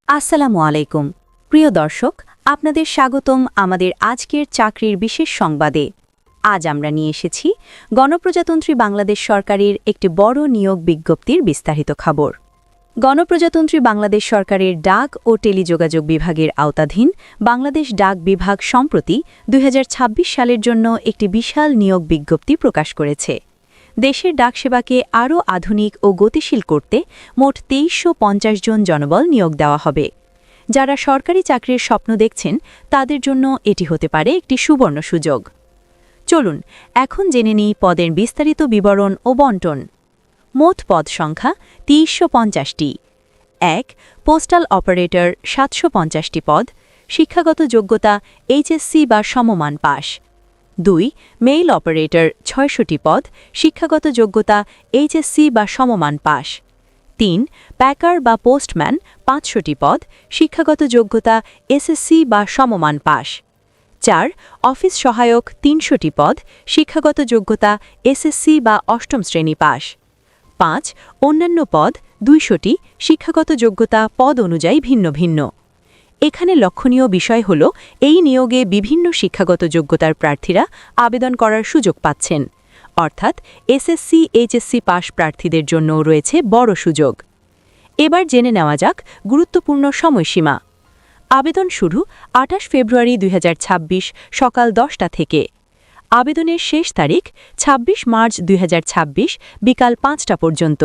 আসসালামু আলাইকুম প্রিয় দর্শক, আপনাদের স্বাগতম আমাদের আজকের চাকরির বিশেষ সংবাদে। আজ আমরা নিয়ে এসেছি গণপ্রজাতন্ত্রী বাংলাদেশ সরকারের একটি বড় নিয়োগ বিজ্ঞপ্তির বিস্তারিত খবর। গণপ্রজাতন্ত্রী বাংলাদেশ সরকারের ডাক ও টেলিযোগাযোগ বিভাগের আওতাধীন বাংলাদেশ ডাক বিভাগ সম্প্রতি ২০২৬ সালের জন্য একটি বিশাল নিয়োগ বিজ্ঞপ্তি প্রকাশ করেছে। দেশের ডাকসেবাকে আরও আধুনিক ও গতিশীল করতে মোট ২৩৫০ জন জনবল নিয়োগ দেওয়া হবে। যারা সরকারি চাকরির স্বপ্ন দেখছেন তাদের জন্য এটি হতে পারে একটি সুবর্ণ সুযোগ। চলুন এখন জেনে নিই পদের বিস্তারিত বিবরণ ও বণ্টন। মোট পদ সংখ্যা ৩৫০টি। ১. পোস্টাল অপারেটর ৭৫০টি পদ, শিক্ষাগত যোগ্যতা এইচএসসি বা সমমান পাস। ২. মেইল অপারেটর ৬০০টি পদ, শিক্ষাগত যোগ্যতা এইচএসসি বা সমমান পাস। ৩. প্যাকার বা পোস্টম্যান ৫০০টি পদ, শিক্ষাগত যোগ্যতা এসএসসি বা সমমান পাস। ৪. অফিস সহায়ক ৩০০টি পদ, শিক্ষাগত যোগ্যতা এসএসসি বা অষ্টম শ্রেণী পাস। ৫. অন্যান্য পদ ২০০টি, শিক্ষাগত যোগ্যতা পদ অনুযায়ী ভিন্ন ভিন্ন। এখানে লক্ষণীয় বিষয় হল এই নিয়োগে বিভিন্ন শিক্ষাগত যোগ্যতার প্রার্থীরা আবেদন করার সুযোগ পাচ্ছেন, অর্থাৎ এসএসসি এইচএসসি পাস প্রার্থীদের জন্যও রয়েছে বড় সুযোগ। এবার জেনে নেওয়া যাক গুরুত্বপূর্ণ সময়সীমা। আবেদন শুরু ২৮ ফেব্রুয়ারি ২০২৬ সকাল ১০টা থেকে। আবেদনের শেষ তারিখ ২৬ মার্চ ২০২৬ বিকাল ৫টা পর্যন্ত।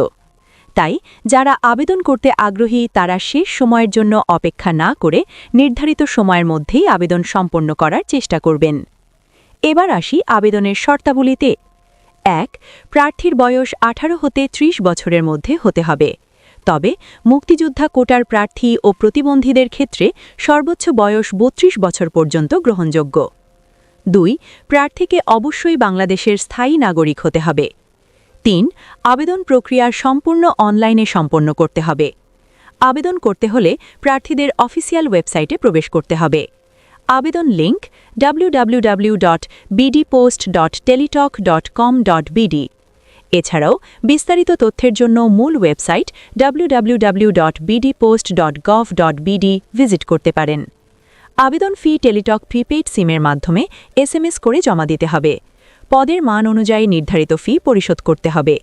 তাই যারা আবেদন করতে আগ্রহী তারা শেষ সময়ের জন্য অপেক্ষা না করে নির্ধারিত সময়ের মধ্যেই আবেদন সম্পন্ন করার চেষ্টা করবেন। এবার আসি আবেদনের শর্তাবলীতে। ১. প্রার্থীর বয়স ১৮ হতে ৩০ বছরের মধ্যে হতে হবে, তবে মুক্তিযোদ্ধা কোটার প্রার্থী ও প্রতিবন্ধীদের ক্ষেত্রে সর্বোচ্চ বয়স ৩২ বছর পর্যন্ত গ্রহণযোগ্য। ২. প্রার্থীকে অবশ্যই বাংলাদেশের স্থায়ী নাগরিক হতে হবে। ৩. আবেদন প্রক্রিয়া সম্পূর্ণ অনলাইনে সম্পন্ন করতে হবে। আবেদন করতে হলে প্রার্থীদের অফিসিয়াল ওয়েবসাইটে প্রবেশ করতে হবে। আবেদন লিঙ্ক www.bdpost.teletalk.com.bd। এছাড়াও বিস্তারিত তথ্যের জন্য মূল ওয়েবসাইট www.bdpost.gov.bd ভিজিট করতে পারেন। আবেদন ফি টেলিটক প্রিপেইড সিমের মাধ্যমে এসএমএস করে জমা দিতে হবে। পদের মান অনুযায়ী নির্ধারিত ফি পরিশোধ করতে হবে।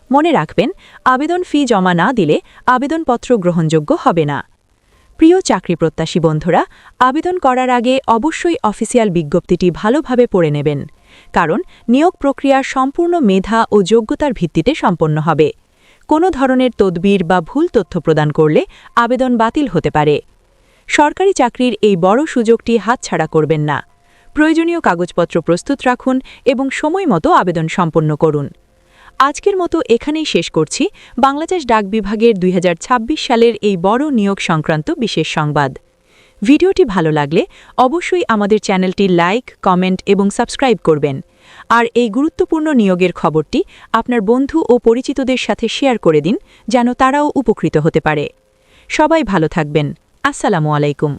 মনে রাখবেন, আবেদন ফি জমা না দিলে আবেদনপত্র গ্রহণযোগ্য হবে না। প্রিয় চাকরি প্রত্যাশী বন্ধুরা, আবেদন করার আগে অবশ্যই অফিসিয়াল বিজ্ঞপ্তিটি ভালোভাবে পড়ে নেবেন, কারণ নিয়োগ প্রক্রিয়া সম্পূর্ণ মেধা ও যোগ্যতার ভিত্তিতে সম্পন্ন হবে। কোনো ধরনের তদবির বা ভুল তথ্য প্রদান করলে আবেদন বাতিল হতে পারে। সরকারি চাকরির এই বড় সুযোগটি হাতছাড়া করবেন না। প্রয়োজনীয় কাগজপত্র প্রস্তুত রাখুন এবং সময়মতো আবেদন সম্পন্ন করুন। আজকের মতো এখানেই শেষ করছি বাংলাদেশ ডাক বিভাগের ২০২৬ সালের এই বড় নিয়োগ সংক্রান্ত বিশেষ সংবাদ। ভিডিওটি ভালো লাগলে অবশ্যই আমাদের চ্যানেলটি লাইক, কমেন্ট এবং সাবস্ক্রাইব করবেন। আর এই গুরুত্বপূর্ণ নিয়োগের খবরটি আপনার বন্ধু ও পরিচিতদের সাথে শেয়ার করে দিন, যেন তারাও উপকৃত হতে পারে। সবাই ভালো থাকবেন। আসসালামু আলাইকুম।